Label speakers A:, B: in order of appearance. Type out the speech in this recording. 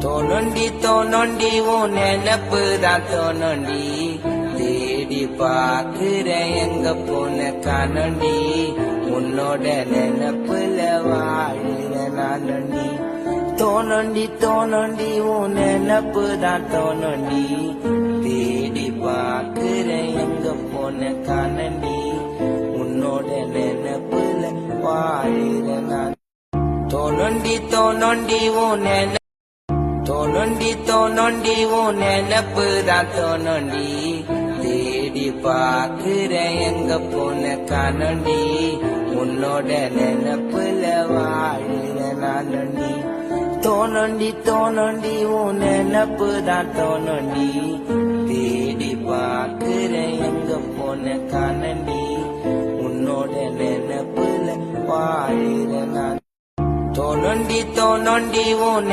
A: தோணுண்டி உன் நினப்பு தான் தோணுண்டி தேடி பாக்குறேன் எங்க போன காணண்டி உன்னோட நினப்புல வாழுற நானண்டி தோணுண்டி உன் நினப்பு தான் தோணுண்டி தேடி பாக்குறேன் எங்க போன காணண்டி உன்னோட நினப்புல வாழுற நான் தோணுண்டி உன் தோணுண்டி உன் நினப்பு தான் தோணுண்டி தேடி பாக்குறேன் எங்க போன காணண்டி உன்னோட நினப்புல வாழுற நானண்டி தோணுண்டி உன் நினப்பு தான் தோணுண்டி தேடி பாக்குறேன் எங்க போன காணண்டி உன்னோட நினப்புல வாழுற நான் தோணுண்டி உன்